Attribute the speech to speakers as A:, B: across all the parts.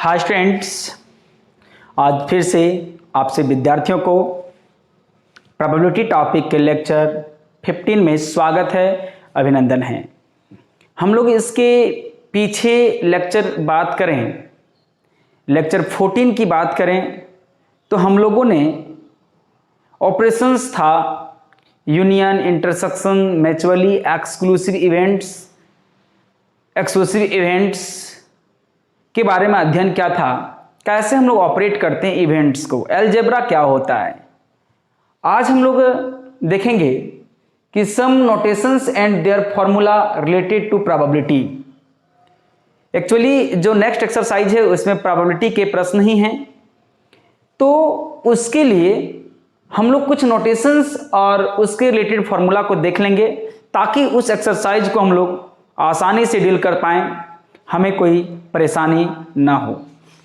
A: Hi students, आज फिर से आपसे विद्यार्थियों को प्रोबेबिलिटी टॉपिक के लेक्चर 15 में स्वागत है, अभिनंदन है। हम लोग इसके पीछे लेक्चर 14 की बात करें तो हम लोगों ने ऑपरेशंस था union, intersection, mutually exclusive events के बारे में अध्ययन किया था। कैसे हम लोग ऑपरेट करते हैं इवेंट्स को, अलजेब्रा क्या होता है। आज हम लोग देखेंगे कि some notations and their formula related to probability. Actually जो नेक्स्ट एक्सरसाइज है उसमें प्रोबेबिलिटी के प्रश्न ही हैं, तो उसके लिए हम लोग कुछ नोटेशंस और उसके रिलेटेड फॉर्मूला को देख लेंगे ताकि उस एक्सरसाइज को हम लोग आसानी से डील कर पाएं, हमें कोई परेशानी ना हो।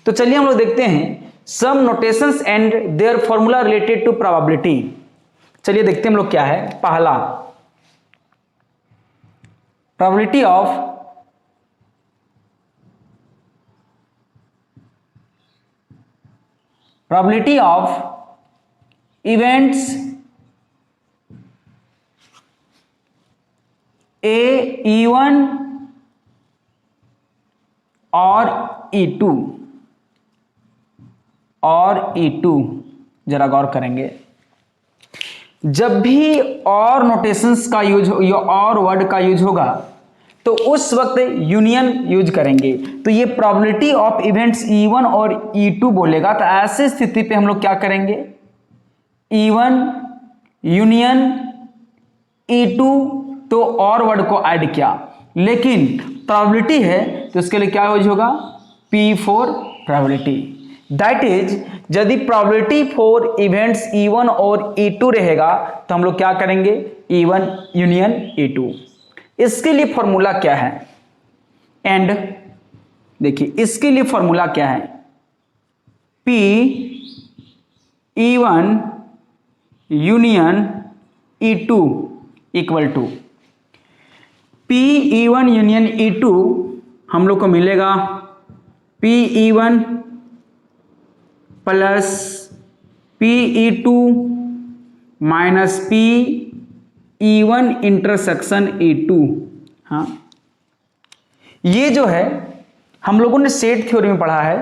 A: तो चलिए हम लोग देखते हैं some notations and their formula related to probability. चलिए देखते हैं हम लोग क्या है। पहला, प्रोबेबिलिटी ऑफ इवेंट्स E1 और E2 जरा गौर करेंगे। जब भी और नोटेशंस का यूज हो या और वर्ड का यूज होगा तो उस वक्त यूनियन यूज करेंगे। तो ये प्रोबेबिलिटी ऑफ इवेंट्स E1 और E2 बोलेगा, तो ऐसे स्थिति पे हम लोग क्या करेंगे, E1 यूनियन E2, तो और वर्ड को ऐड किया, लेकिन प्रोबेबिलिटी है तो इसके लिए क्या यूज होगा, P for probability. That is यदि प्रोबेबिलिटी फॉर इवेंट्स E1 और E2 रहेगा तो हम लोग क्या करेंगे, E1 यूनियन E2। इसके लिए फॉर्मूला क्या है, एंड देखिए इसके लिए फॉर्मूला क्या है, P E1 union E2 equal to P E1 union E2 हम लोग को मिलेगा P E1 plus P E2 minus P E1 intersection E2। हाँ, ये जो है हम लोगों ने सेट थ्योरी में पढ़ा है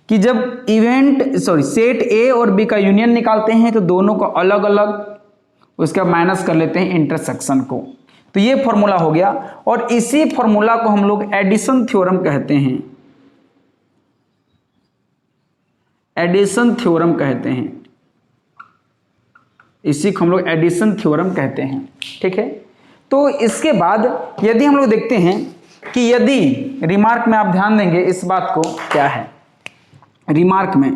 A: कि जब सेट A और B का यूनियन निकालते हैं तो दोनों को अलग अलग उसका माइनस कर लेते हैं इंटरसेक्शन को। तो ये फॉर्मूला हो गया, और इसी फॉर्मूला को हम लोग एडिशन थ्योरम कहते हैं। एडिशन थ्योरम कहते हैं, इसी को हम लोग एडिशन थ्योरम कहते हैं। ठीक है, तो इसके बाद यदि हम लोग देखते हैं कि यदि रिमार्क में आप ध्यान देंगे इस बात को, क्या है रिमार्क में,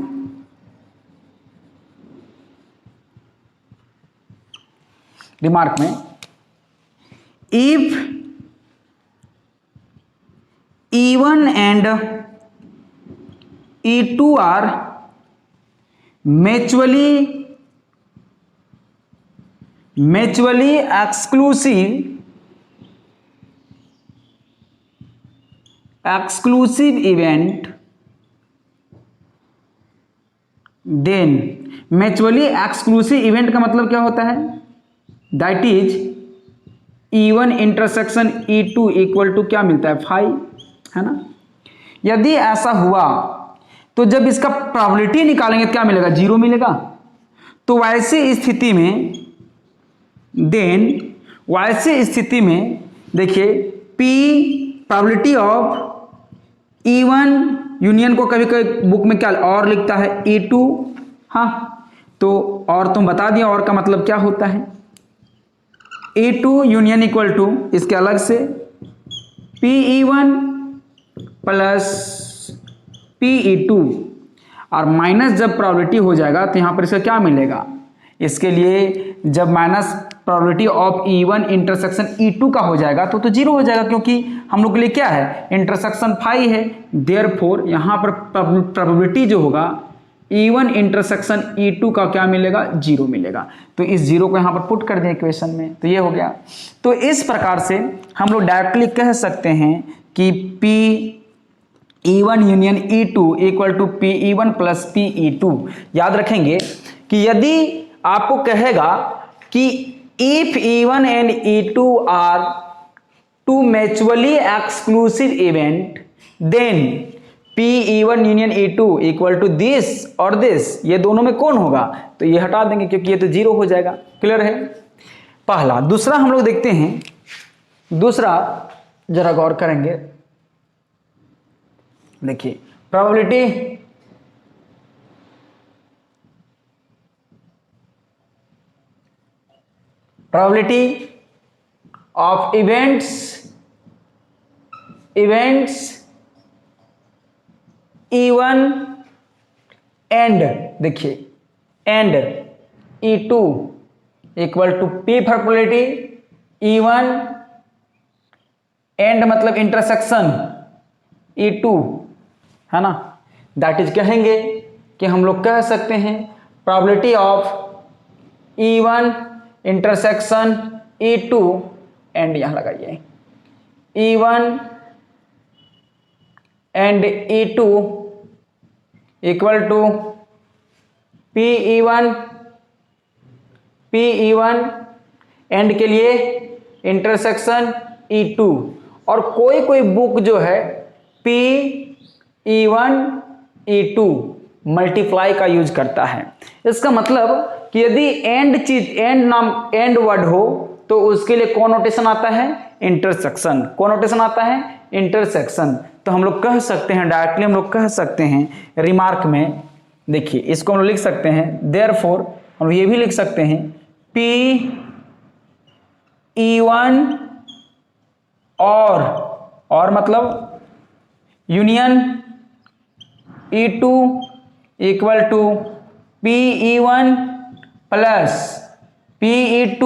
A: if E1 and E2 are mutually exclusive event, then mutually exclusive event का मतलब क्या होता है, that is E1 intersection E2 equal to क्या मिलता है, 5, है ना। यदि ऐसा हुआ तो जब इसका प्रोबेबिलिटी निकालेंगे तो क्या मिलेगा, 0 मिलेगा। तो वैसी स्थिति में देखिए P probability of E1 union को कभी कभी बुक में क्या और लिखता है, E2। हाँ, तो और तुम बता दिया और का मतलब क्या होता है, E2 यूनियन इक्वल टू इसके अलग से PE1 प्लस PE2, और माइनस जब प्रोबेबिलिटी हो जाएगा तो यहाँ पर इसका क्या मिलेगा, इसके लिए जब minus probability of E1 intersection E2 का हो जाएगा तो 0 हो जाएगा, क्योंकि हम लोग के लिए क्या है, इंटरसेक्शन 5 है। देयरफॉर यहाँ पर प्रोबेबिलिटी जो होगा E1 इंटरसेक्शन E2 का क्या मिलेगा, 0 मिलेगा। तो इस 0 को यहाँ पर पुट कर दें इक्वेशन में, तो ये हो गया। तो इस प्रकार से हम लोग डायरेक्टली कह सकते हैं कि P E1 union E2 equal to PE1 plus PE2। याद रखेंगे कि यदि आपको कहेगा कि if E1 and E2 are two mutually exclusive event then PE1 union E2 equal to this और दिस, ये दोनों में कौन होगा? तो ये हटा देंगे क्योंकि ये तो जीरो हो जाएगा। क्लियर है पहला। दूसरा हम लोग देखते हैं, दूसरा जरा गौर करेंगे। देखिए probability of events E1 and, देखिए and E2 equal to P for probability E1 and मतलब इंटरसेक्शन E2 है ना। दैट इज कहेंगे कि हम लोग कह सकते हैं probability of E1 intersection E2 and यहां लगाइए E1 and E2 equal to PE1 and के लिए इंटरसेक्शन E2। और कोई कोई बुक जो है PE1 E2 मल्टीप्लाई का यूज करता है। इसका मतलब कि यदि एंड वर्ड हो तो उसके लिए कौन नोटेशन आता है? इंटरसेक्शन। कौन नोटेशन आता है? इंटरसेक्शन। तो हम लोग कह सकते हैं डायरेक्टली, हम लोग कह सकते हैं रिमार्क में, देखिए इसको हम लोग लिख सकते हैं देयरफॉर, हम ये भी लिख सकते हैं PE1 और मतलब union E2 equal to PE1 plus PE2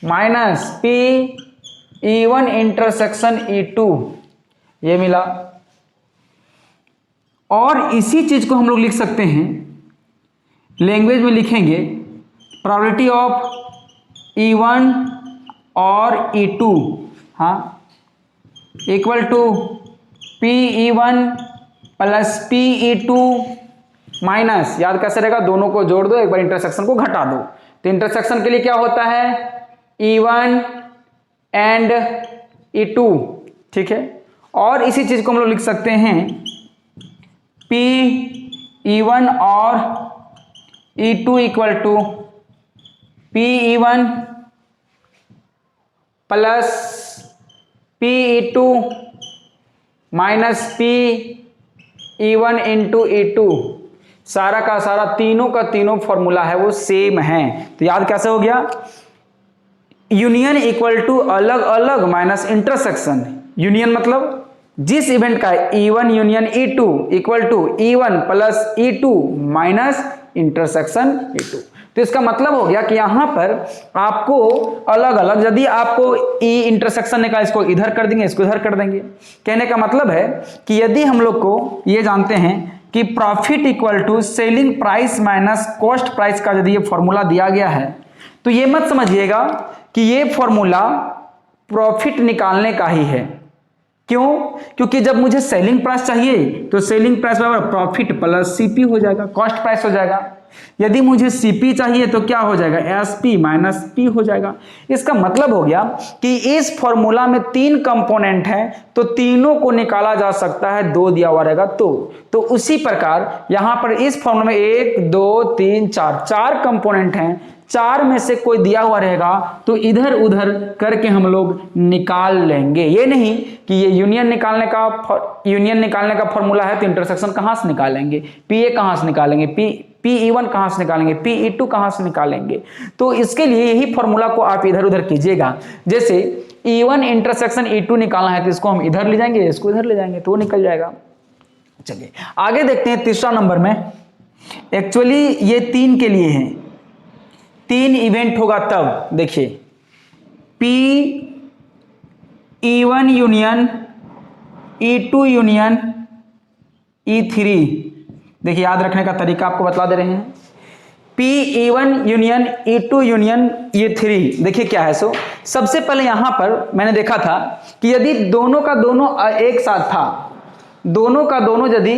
A: minus PE1 intersection E2, ये मिला। और इसी चीज को हम लोग लिख सकते हैं, लैंग्वेज में लिखेंगे प्रोबेबिलिटी ऑफ E1 और E2 हाँ equal to PE1 plus PE2 minus, याद कैसे रहेगा? दोनों को जोड़ दो, एक बार इंटरसेक्शन को घटा दो। तो इंटरसेक्शन के लिए क्या होता है? E1 एंड E2, ठीक है। और इसी चीज को हम लोग लिख सकते हैं PE1 और E2 equal to PE1 plus PE2 minus PE1 into E2। सारा का सारा तीनों का तीनों फॉर्मूला है वो सेम है। तो याद कैसे हो गया? यूनियन इक्वल टू अलग अलग माइनस इंटरसेक्शन। यूनियन मतलब जिस इवेंट का E1 union E2 equal to E1 plus E2 minus intersection E2। तो इसका मतलब हो गया कि यहां पर आपको अलग अलग, यदि आपको E इंटरसेक्शन निकाल, इसको इधर कर देंगे, इसको इधर कर देंगे। कहने का मतलब है कि यदि हम लोग को ये जानते हैं कि profit equal to selling price minus cost price का यदि ये फॉर्मूला दिया गया है, तो ये मत समझिएगा कि ये फॉर्मूला प्रॉफिट निकालने का ही है। क्यों? क्योंकि जब मुझे सेलिंग प्राइस चाहिए तो सेलिंग प्राइस बराबर प्रॉफिट प्लस सीपी हो जाएगा, कॉस्ट प्राइस हो जाएगा। यदि मुझे सीपी चाहिए तो क्या हो जाएगा? एसपी माइनस पी हो जाएगा। इसका मतलब हो गया कि इस फॉर्मूला में 3 कंपोनेंट हैं, तो तीनों को निकाला जा सकता है, 2 दिया हुआ रहेगा तो उसी प्रकार यहां पर इस फॉर्मूला में 1 2 3 4 कंपोनेंट हैं, 4 में से कोई दिया हुआ रहेगा तो इधर उधर करके हम लोग निकाल लेंगे। ये नहीं कि ये यूनियन निकालने का फॉर्मूला है तो इंटरसेक्शन कहां से निकालेंगे, PA कहां से निकालेंगे, PE1 कहां से निकालेंगे, PE2 कहां से निकालेंगे। तो इसके लिए यही फॉर्मूला को आप इधर उधर कीजिएगा। जैसे E1 इंटरसेक्शन E2 निकालना है तो इसको हम इधर ले जाएंगे, इसको इधर ले जाएंगे तो वो निकल जाएगा। चलिए आगे देखते हैं तीसरा नंबर में। एक्चुअली ये 3 के लिए है, 3 इवेंट होगा तब। देखिए PE1 union E2 union E3। देखिए याद रखने का तरीका आपको बता दे रहे हैं। PE1 union E2 union E3। देखिए क्या है, सबसे पहले यहां पर मैंने देखा था कि यदि दोनों का दोनों एक साथ था दोनों का दोनों यदि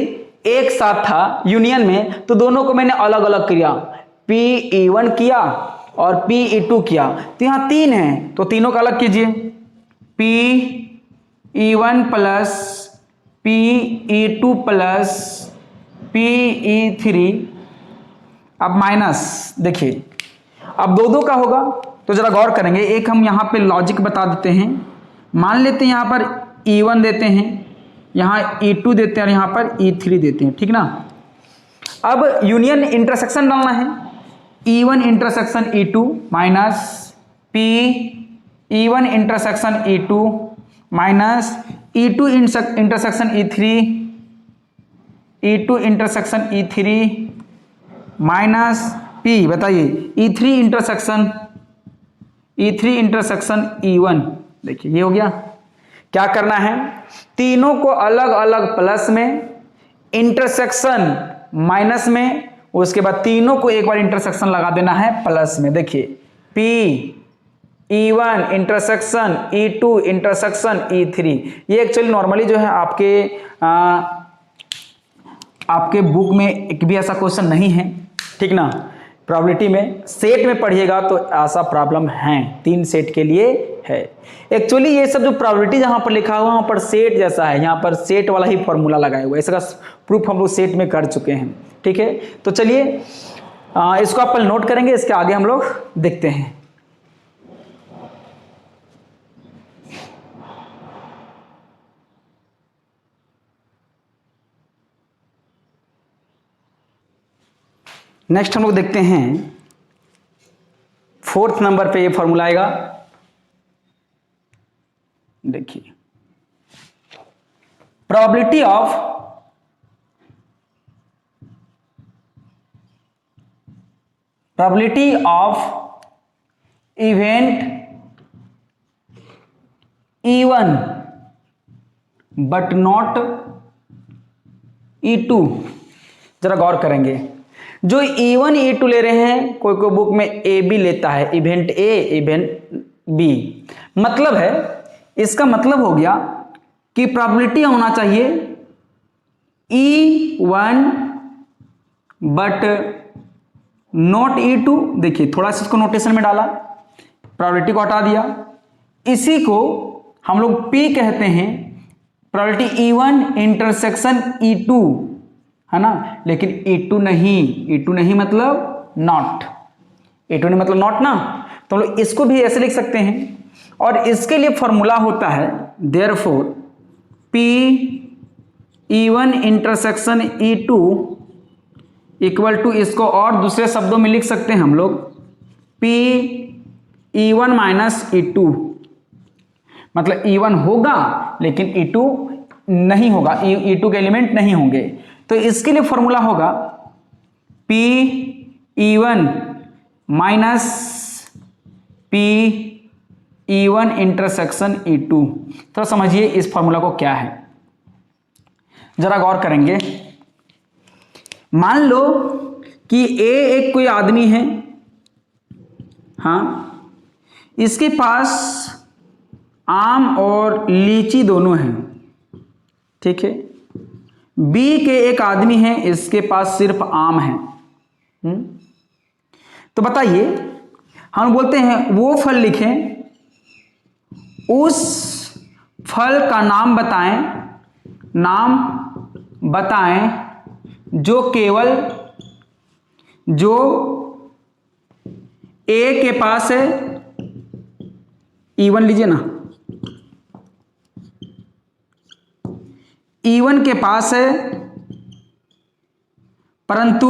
A: एक साथ था यूनियन में तो दोनों को मैंने अलग अलग किया, Pe1 किया और Pe2 किया, तो यहाँ 3 है तो तीनों का अलग कीजिए, Pe1 plus Pe2 plus Pe3, अब माइनस, देखिए अब दो का होगा तो जरा गौर करेंगे। एक हम यहाँ पे लॉजिक बता देते हैं, मान लेते हैं यहाँ पर E1 देते हैं, यहाँ E2 देते हैं और यहाँ पर E3 देते हैं, ठीक ना। अब यूनियन इंटरसेक्शन डालना है, E1 intersection E2 minus E1 intersection E2 minus E2 intersection E2 intersection E3 minus P, बताइए E3 इंटरसेक्शन E1। देखिए ये हो गया। क्या करना है, तीनों को अलग अलग प्लस में, इंटरसेक्शन माइनस में, उसके बाद तीनों को एक बार इंटरसेक्शन लगा देना है प्लस में। देखिए Pe1 intersection E2 intersection E3, ये एक्चुअली नॉर्मली जो है आपके बुक में एक भी ऐसा क्वेश्चन नहीं है, ठीक ना। प्रोबेबिलिटी में सेट में पढ़िएगा तो ऐसा प्रॉब्लम है, 3 सेट के लिए है। एक्चुअली ये सब जो प्रोबेबिलिटी जहां पर लिखा हुआ वहां पर सेट जैसा है, यहाँ पर सेट वाला ही फॉर्मूला लगाया हुआ है, इसका प्रूफ हम लोग सेट में कर चुके हैं, ठीक है। तो चलिए इसको आप नोट करेंगे, इसके आगे हम लोग देखते हैं। नेक्स्ट हम लोग देखते हैं 4th नंबर पे ये फॉर्मूला आएगा। देखिए probability of event E1 but not E2। जरा गौर करेंगे, जो E1 E2 ले रहे हैं, कोई कोई बुक में ए बी लेता है, इवेंट ए इवेंट बी, मतलब है, इसका मतलब हो गया कि प्रोबेबिलिटी होना चाहिए E1 बट नॉट E2। देखिए थोड़ा सा इसको नोटेशन में डाला, प्रोबेबिलिटी को हटा दिया, इसी को हम लोग P कहते हैं, प्रोबेबिलिटी E1 इंटरसेक्शन E2 है ना, लेकिन E2 नहीं मतलब नॉट, E2 नहीं मतलब नॉट ना, तो हम लोग इसको भी ऐसे लिख सकते हैं। और इसके लिए फॉर्मूला होता है therefore Pe1 intersection E2 equal to, इसको और दूसरे शब्दों में लिख सकते हैं हम लोग Pe1 माइनस E2, मतलब E1 होगा लेकिन E2 नहीं होगा, E2 के एलिमेंट नहीं होंगे। तो इसके लिए फॉर्मूला होगा Pe1 minus Pe1 intersection E2। तो समझिए इस फॉर्मूला को क्या है, जरा गौर करेंगे। मान लो कि ए एक कोई आदमी है, हाँ, इसके पास आम और लीची दोनों हैं, ठीक है। बी के एक आदमी है, इसके पास सिर्फ आम है। तो बताइए, हम बोलते हैं वो फल लिखें, उस फल का नाम बताएं जो केवल जो ए के पास है, E1 लीजिए ना, E1 के पास है परंतु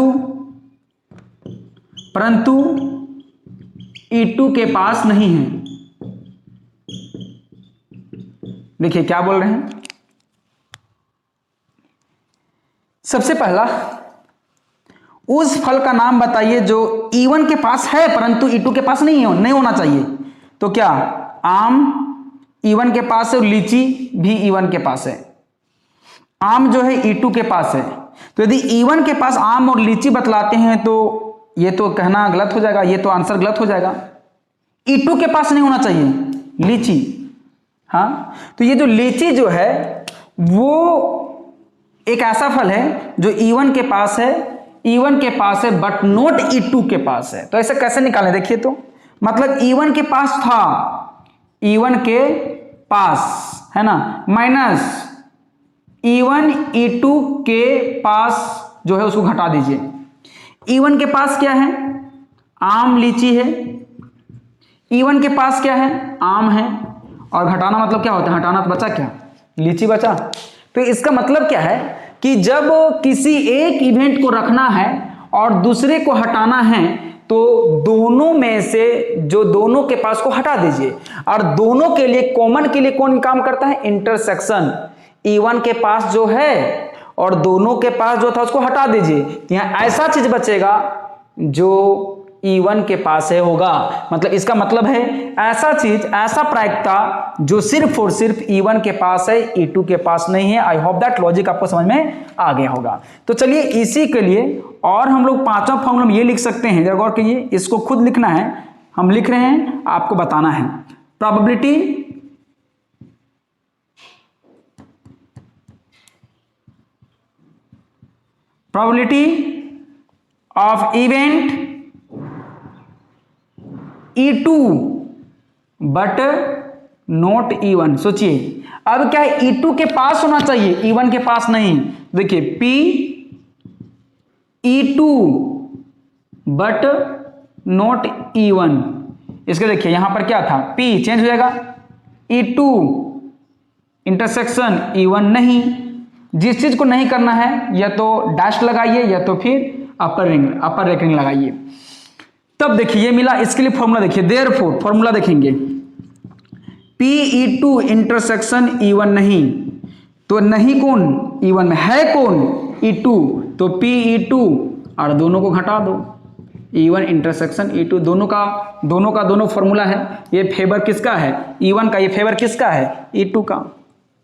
A: E2 के पास नहीं है। देखिए क्या बोल रहे हैं, सबसे पहला उस फल का नाम बताइए जो E1 के पास है परंतु E2 के पास नहीं होना चाहिए। तो क्या आम E1 के पास है और लीची भी E1 के पास है, आम जो है E2 के पास है। तो यदि E1 के पास आम और लीची बतलाते हैं तो ये तो कहना गलत हो जाएगा, ये तो आंसर गलत हो जाएगा। E2 के पास नहीं होना चाहिए लीची, हाँ। तो ये जो लीची जो है वो एक ऐसा फल है जो E1 के पास है, E1 के पास है बट नॉट E2 के पास है। तो ऐसे कैसे निकालें, देखिए तो मतलब E1 के पास था, E1 के पास है ना, माइनस E1 E2 के पास जो है उसको घटा दीजिए। E1 के पास क्या है, आम लीची है, E1 के पास क्या है, आम है, और घटाना मतलब क्या होता है, हटाना, तो बचा क्या, लीची बचा। तो इसका मतलब क्या है कि जब किसी एक इवेंट को रखना है और दूसरे को हटाना है तो दोनों में से जो दोनों के पास को हटा दीजिए, और दोनों के लिए कॉमन के लिए कौन काम करता है, इंटरसेक्शन। E1 के पास जो है और दोनों के पास जो था उसको हटा दीजिए, तो यहां ऐसा चीज बचेगा जो E1 के पास है होगा। मतलब इसका मतलब है ऐसा चीज, ऐसा प्रायिकता जो सिर्फ और सिर्फ E1 के पास है, E2 के पास नहीं है। आई होप दैट लॉजिक आपको समझ में आ गया होगा। तो चलिए इसी के लिए और हम लोग पांचवा फॉर्मूला में ये लिख सकते हैं, जरा गौर कीजिए, इसको खुद लिखना है, हम लिख रहे हैं, आपको बताना है। Probability of event E2 but not E1। सोचिए अब क्या है, E2 के पास होना चाहिए, E1 के पास नहीं। देखिए P E2 but not E1, इसके देखिए यहां पर क्या था, P चेंज हो जाएगा, E2 इंटरसेक्शन E1 नहीं। जिस चीज को नहीं करना है या तो डैश लगाइए या तो फिर अपर रेकरिंग लगाइए। तब देखिए ये मिला, इसके लिए फॉर्मूला देखिए, देयरफॉर फॉर्मूला देखेंगे, PE2 इंटरसेक्शन E1 नहीं, तो नहीं कौन, E1 में है कौन, E2, तो PE2 और दोनों को घटा दो, E1 इंटरसेक्शन E2, दोनों का फॉर्मूला है। ये फेवर किसका है, E1 का, ये फेवर किसका है, E2 का।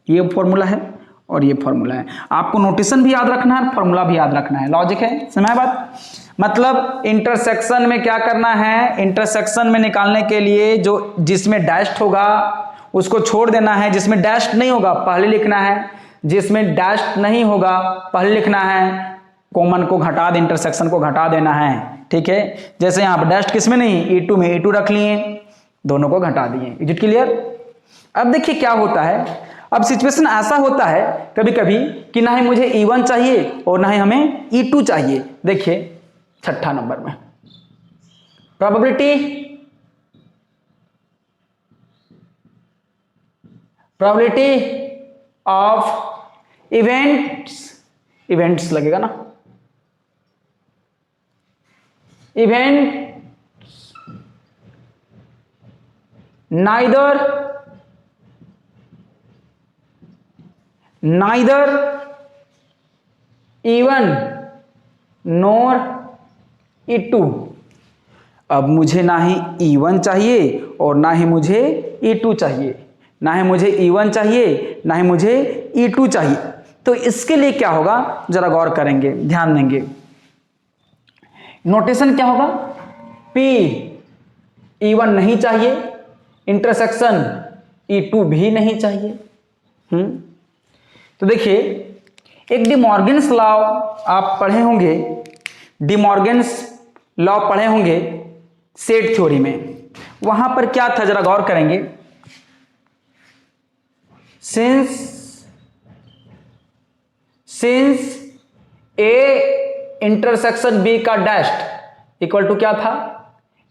A: ये फॉर्मूला है और ये फॉर्मूला है। आपको नोटेशन भी याद रखना है, फॉर्मूला भी याद रखना है, लॉजिक है, समझ बात। मतलब इंटरसेक्शन में क्या करना है, इंटरसेक्शन में निकालने के लिए जो जिसमें डैश्ड होगा उसको छोड़ देना है, जिसमें डैश्ड नहीं होगा पहले लिखना है, जिसमें डैश्ड नहीं होगा पहले लिखना है, कॉमन को घटा दे, इंटरसेक्शन को घटा देना है, ठीक है। जैसे यहाँ पर डैश्ड किसमें नहीं, E2 में, E2 रख लिए, दोनों को घटा दिए। Is it clear. अब देखिए क्या होता है, अब सिचुएशन ऐसा होता है कभी कभी कि ना ही मुझे E1 चाहिए और ना ही हमें E2 चाहिए। देखिए छठा नंबर में प्रोबेबिलिटी ऑफ इवेंट्स लगेगा ना, event neither E1 nor E2। अब मुझे ना ही E1 चाहिए और ना ही मुझे E2 चाहिए, ना ही मुझे E1 चाहिए ना ही मुझे E2 चाहिए। तो इसके लिए क्या होगा, जरा गौर करेंगे, ध्यान देंगे। नोटेशन क्या होगा, P E1 नहीं चाहिए, इंटरसेक्शन E2 भी नहीं चाहिए। तो देखिए एक डिमॉर्गन्स लॉ आप पढ़े होंगे, डिमॉर्गन्स लॉ पढ़े होंगे सेट थ्योरी में, वहां पर क्या था जरा गौर करेंगे। सिंस A इंटरसेक्शन B का डैश्ड इक्वल टू क्या था,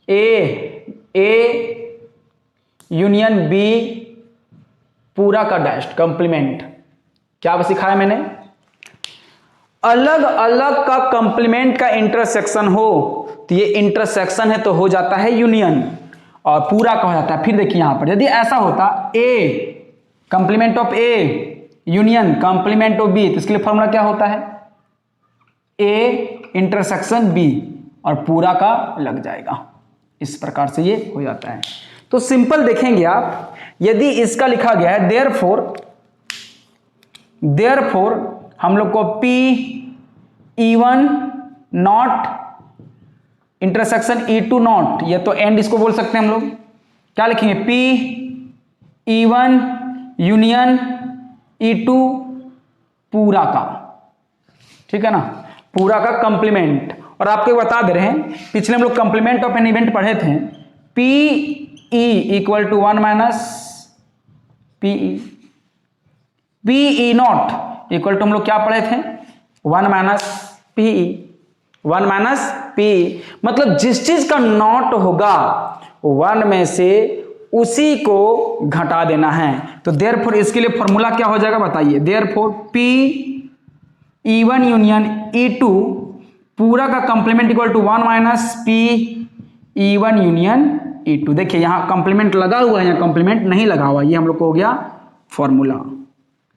A: A यूनियन B पूरा का डैश्ड कंप्लीमेंट। क्या सिखाया मैंने, अलग अलग का कंप्लीमेंट का इंटरसेक्शन हो तो ये इंटरसेक्शन है तो हो जाता है यूनियन, और पूरा का हो जाता है। फिर देखिए यहां पर यदि ऐसा होता A complement of A union complement of B, तो इसके लिए फॉर्मूला क्या होता है, A इंटरसेक्शन B और पूरा का लग जाएगा। इस प्रकार से ये हो जाता है। तो सिंपल देखेंगे आप, यदि इसका लिखा गया है देयरफॉर हम लोग को P E1 not intersection E2 not, या तो एंड इसको बोल सकते हैं हम लोग, क्या लिखेंगे, P E1 यूनियन E2 पूरा का, ठीक है ना, पूरा का कंप्लीमेंट। और आपको बता दे रहे हैं, पिछले हम लोग कंप्लीमेंट ऑफ एन इवेंट पढ़े थे, P E equal to 1 minus PE, PE not equal to हम लोग क्या पढ़े थे, 1 माइनस पीई, 1 माइनस पीई, मतलब जिस चीज का नॉट होगा 1 में से उसी को घटा देना है। तो देयरफॉर इसके लिए फॉर्मूला क्या हो जाएगा बताइए, therefore P E1 union E2 पूरा का complement equal to 1 minus P E1 union E2। देखिए यहां कंप्लीमेंट लगा हुआ है, यहां कंप्लीमेंट नहीं लगा हुआ, ये हम लोग को हो गया फॉर्मूला।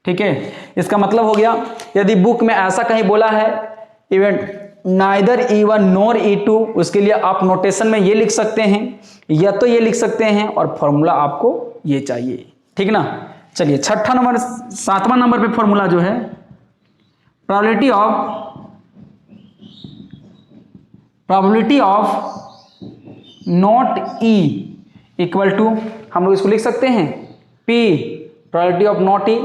A: ठीक है, इसका मतलब हो गया, यदि बुक में ऐसा कहीं बोला है event neither E1 nor E2, उसके लिए आप नोटेशन में ये लिख सकते हैं या तो ये लिख सकते हैं, और फॉर्मूला आपको ये चाहिए। ठीक ना, चलिए छठा नंबर, 7वां नंबर पे फॉर्मूला जो है, probability of not E equal to, हम लोग इसको लिख सकते हैं P probability of not E,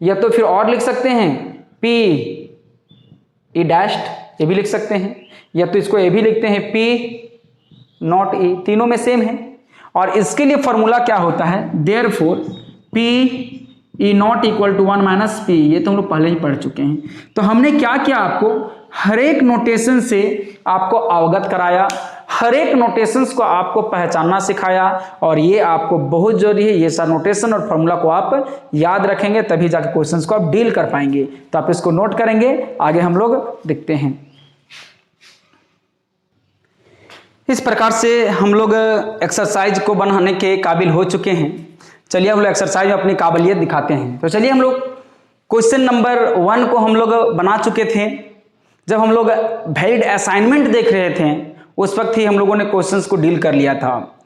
A: या तो फिर और लिख सकते हैं P E डैश्ड, ये भी लिख सकते हैं, या तो इसको ये भी लिखते हैं P नॉट E, तीनों में सेम है। और इसके लिए फॉर्मूला क्या होता है, therefore P E not equal to 1 minus P, ये तो हम लोग पहले ही पढ़ चुके हैं। तो हमने क्या किया, आपको हर एक नोटेशन से आपको अवगत कराया, हर एक नोटेशंस को आपको पहचानना सिखाया, और ये आपको बहुत जरूरी है, ये सारा नोटेशन और फॉर्मूला को आप याद रखेंगे, तभी जाके क्वेश्चंस को आप डील कर पाएंगे। तो आप इसको नोट करेंगे, आगे हम लोग देखते हैं। इस प्रकार से हम लोग एक्सरसाइज को बनाने के काबिल हो चुके हैं। चलिए हम लोग एक्सरसाइज में अपनी काबिलियत दिखाते हैं। तो चलिए हम लोग क्वेश्चन नंबर 1 को हम लोग बना चुके थे, जब हम लोग वैलिड असाइनमेंट देख रहे थे उस वक्त ही हम लोगों ने क्वेश्चंस को डील कर लिया था।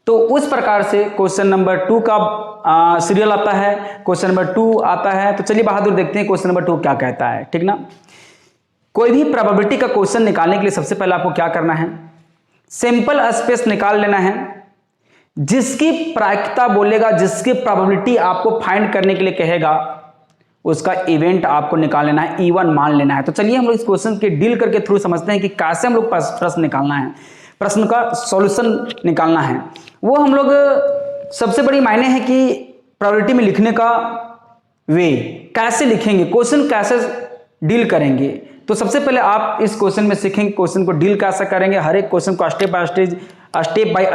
A: तो उस प्रकार से क्वेश्चन नंबर 2 का सीरियल आता है, क्वेश्चन नंबर 2 आता है। तो चलिए बहादुर देखते हैं क्वेश्चन नंबर 2 क्या कहता है। ठीक ना, कोई भी प्रोबेबिलिटी का क्वेश्चन निकालने के लिए सबसे पहले आपको क्या करना है, सिंपल स्पेस निकाल लेना है, जिसकी प्रायिकता बोलेगा, जिसकी प्रोबेबिलिटी आपको फाइंड करने के लिए कहेगा, उसका इवेंट आपको निकाल लेना है, E1 मान लेना है। तो चलिए हम लोग इस क्वेश्चन के डील करके थ्रू समझते हैं कि कैसे हम लोग प्रश्न निकालना है, प्रश्न का सॉल्यूशन निकालना है। वो हम लोग सबसे बड़ी मायने है कि प्रोबेबिलिटी में लिखने का वे कैसे लिखेंगे, क्वेश्चन कैसे डील करेंगे। तो सबसे पहले आप इस क्वेश्चन में सीखेंगे क्वेश्चन को डील कैसे करेंगे, हर एक क्वेश्चन को स्टेप बाय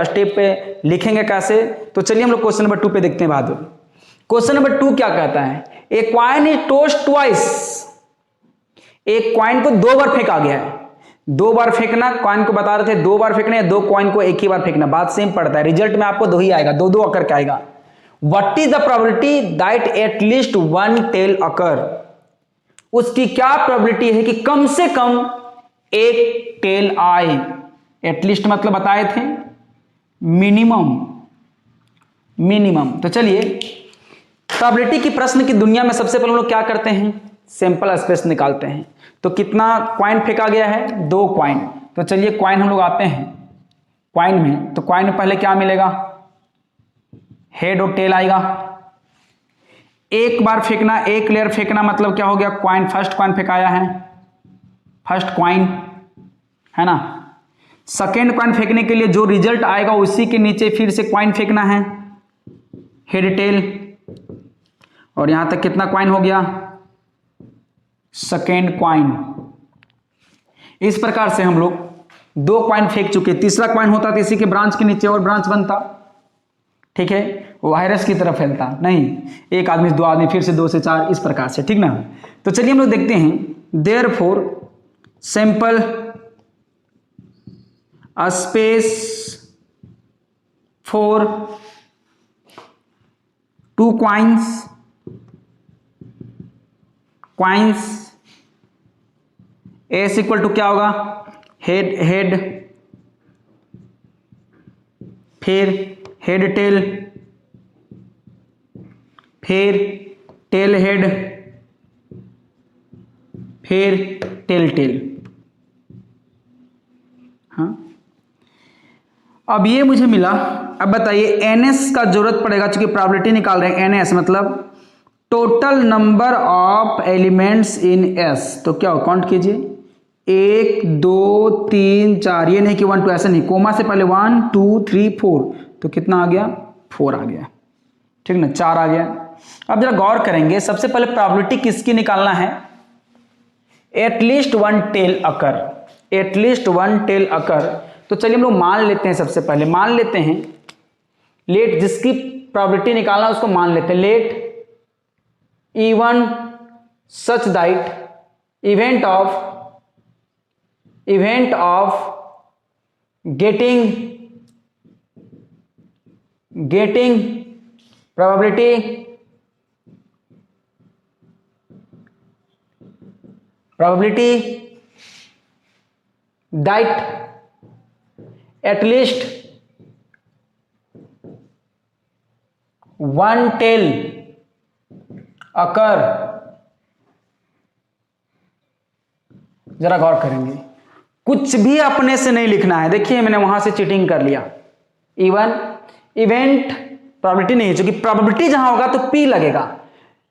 A: स्टेप पे लिखेंगे कैसे। तो चलिए हम लोग क्वेश्चन नंबर 2 पे देखते हैं बहादुर। क्वेश्चन नंबर 2 क्या कहता है, a coin is tossed twice, एक कॉइन को 2 बार फेंका गया है। 2 बार फेंकना, कॉइन को बता रहे थे 2 बार फेंकना, या 2 कॉइन को एक ही बार फेंकना, बात सेम पड़ता है, रिजल्ट में आपको 2 ही आएगा, 2 अकर के आएगा। What is the probability that at least 1 tail occur, उसकी क्या प्रोबेबिलिटी है कि कम से कम एक टेल आए। एटलीस्ट मतलब बताए थे मिनिमम। तो चलिए प्रोबेबिलिटी की प्रश्न की दुनिया में सबसे पहले हम लोग क्या करते हैं, सैंपल स्पेस निकालते हैं। तो कितना कॉइन फेंका गया है, 2 कॉइन। तो चलिए कॉइन हम लोग आते हैं कॉइन में, तो कॉइन में पहले क्या मिलेगा, हेड और टेल आएगा। एक बार फेंकना, एक लेयर फेंकना, मतलब क्या हो गया, कॉइन, फर्स्ट कॉइन फेंकाया है, फर्स्ट कॉइन है ना। सेकेंड कॉइन फेंकने के लिए जो रिजल्ट आएगा उसी के नीचे फिर से कॉइन फेंकना है, हेड टेल, और यहां तक कितना कॉइन हो गया, सेकेंड कॉइन। इस प्रकार से हम लोग 2 कॉइन फेंक चुके, तीसरा कॉइन होता तो इसी के ब्रांच के नीचे और ब्रांच बनता। ठीक है, वायरस की तरफ फैलता नहीं, एक आदमी से 2 आदमी, फिर से 2 से 4, इस प्रकार से। ठीक ना। तो चलिए हम लोग देखते हैं, therefore sample space for 2 coins S equal to क्या होगा, हेड फिर हेड टेल, फिर टेल हेड, फिर टेल। हाँ, अब ये मुझे मिला। अब बताइए NS का जरूरत पड़ेगा, चूंकि प्रोबेबिलिटी निकाल रहे हैं, NS मतलब total number of elements in S, तो क्या हो, काउंट कीजिए 1 2 3 4, ये नहीं कि 1 2 ऐसा नहीं, कोमा से पहले 1 2 3 4, तो कितना आ गया 4 आ गया, ठीक ना, 4 आ गया। अब जरा गौर करेंगे, सबसे पहले प्रोबेबिलिटी किसकी निकालना है, एटलीस्ट वन टेल अकर, एटलीस्ट वन टेल अकर। तो चलिए हम लोग मान लेते हैं, सबसे पहले मान लेते हैं लेट, जिसकी प्रोबेबिलिटी निकालना है उसको मान लेते हैं, late even such that event of getting probability that at least one tail अकर। जरा गौर करेंगे, कुछ भी अपने से नहीं लिखना है, देखिए मैंने वहां से चीटिंग कर लिया, इवन इवेंट प्रोबेबिलिटी नहीं है, क्योंकि प्रोबेबिलिटी जहां होगा तो पी लगेगा,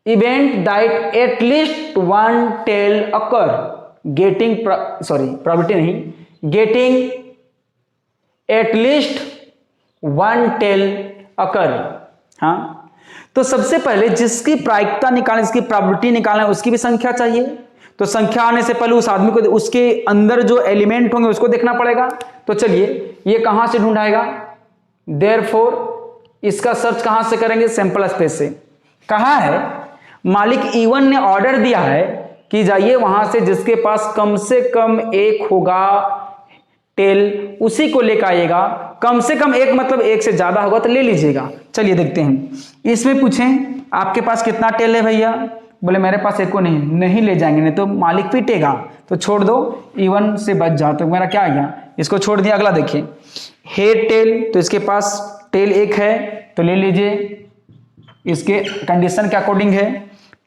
A: event that at least one tail occur getting, sorry probability नहीं, getting at least one tail occur. हाँ, तो सबसे पहले जिसकी प्रायिकता निकालना, जिसकी प्रोबेबिलिटी निकालना है उसकी भी संख्या चाहिए, तो संख्या आने से पहले उस आदमी को, उसके अंदर जो एलिमेंट होंगे उसको देखना पड़ेगा। तो चलिए ये कहां से ढूंढाएगा, देयरफॉर इसका सर्च कहां से करेंगे, सैंपल स्पेस से। कहा है मालिक E1 ने ऑर्डर दिया है कि जाइए वहां से जिसके पास कम से कम एक होगा टेल उसी को लेकर आइएगा, कम से कम एक मतलब एक से ज्यादा होगा तो ले लीजिएगा। चलिए देखते हैं, इसमें पूछें आपके पास कितना टेल है भैया, बोले मेरे पास एक को नहीं ले जाएंगे, नहीं तो मालिक पीटेगा, तो छोड़ दो, E1 से बच जाओ। तो मेरा क्या आ गया, इसको छोड़ दिया। अगला देखिए, हेड टेल, तो इसके पास टेल एक है तो ले लीजिए, इसके कंडीशन के अकॉर्डिंग है।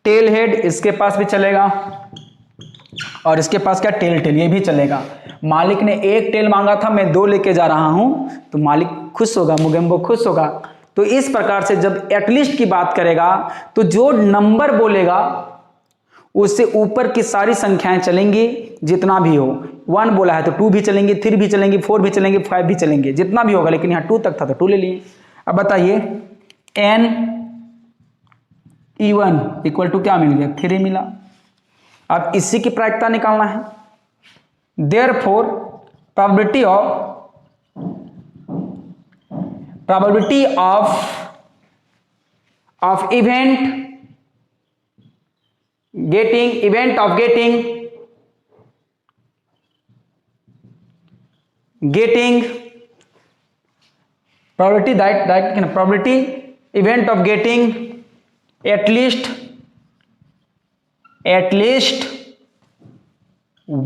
A: टेल हेड इसके पास भी चलेगा, और इसके पास क्या टेल टेल, ये भी चलेगा। मालिक ने एक टेल मांगा था, मैं 2 लेके जा रहा हूं, तो मालिक खुश होगा, मुगेम्बो खुश होगा। तो इस प्रकार से जब एटलीस्ट की बात करेगा तो जो नंबर बोलेगा उससे ऊपर की सारी संख्याएं चलेंगी, जितना भी हो। 1 बोला है तो 2 भी चलेंगे, 3 भी चलेंगे, 4 भी चलेंगे, 5 भी चलेंगे, जितना भी होगा। लेकिन यहाँ 2 तक था तो 2 ले लिए। अब बताइए n E1 इक्वल टू क्या मिल गया, 3 मिला। अब इसी की प्रायिकता निकालना है, therefore probability of event getting probability that probability event of getting at least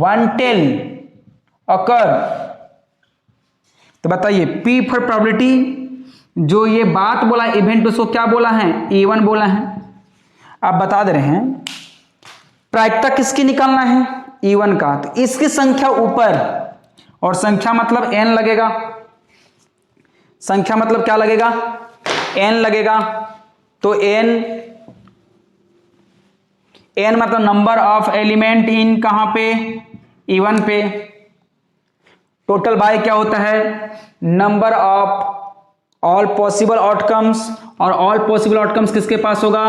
A: one tail occur। तो बताइए P फॉर प्रोबेबिलिटी, जो ये बात बोला इवेंट उसको क्या बोला है, E1 बोला है। आप बता दे रहे हैं प्रायिकता किसकी निकालना है, E1 का, तो इसकी संख्या ऊपर, और संख्या मतलब n लगेगा, संख्या मतलब क्या लगेगा, n लगेगा। तो n मतलब नंबर ऑफ एलिमेंट इन कहां पे, E1 पे। टोटल बाय क्या होता है, number of all possible outcomes, और ऑल पॉसिबल आउटकम्स किसके पास होगा,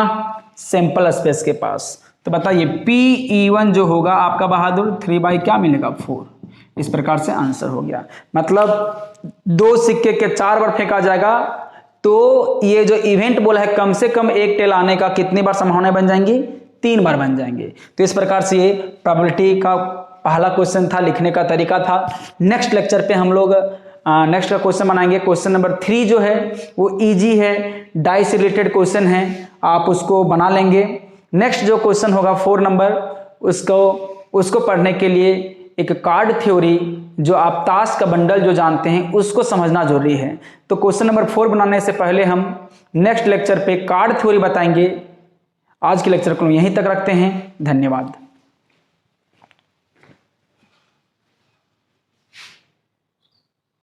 A: सैंपल स्पेस के पास। तो बताइए PE1 जो होगा आपका बहादुर 3 बाई क्या मिलेगा, 4। इस प्रकार से आंसर हो गया। मतलब 2 सिक्के के 4 बार फेंका जाएगा, तो ये जो इवेंट बोला है कम से कम एक टेल आने का कितनी बार संभावना बन जाएंगी, 3 बार बन जाएंगे। तो इस प्रकार से ये प्रोबेबिलिटी का पहला क्वेश्चन था, लिखने का तरीका था। नेक्स्ट लेक्चर पे हम लोग नेक्स्ट का क्वेश्चन बनाएंगे। क्वेश्चन नंबर 3 जो है वो इजी है, डाई से रिलेटेड क्वेश्चन है, आप उसको बना लेंगे। नेक्स्ट जो क्वेश्चन होगा 4 नंबर, उसको पढ़ने के लिए एक कार्ड थ्योरी, जो आप ताश का बंडल जो जानते हैं उसको समझना जरूरी है। तो क्वेश्चन नंबर 4 बनाने से पहले हम नेक्स्ट लेक्चर पे कार्ड थ्योरी बताएंगे। आज के लेक्चर को यहीं तक रखते हैं, धन्यवाद।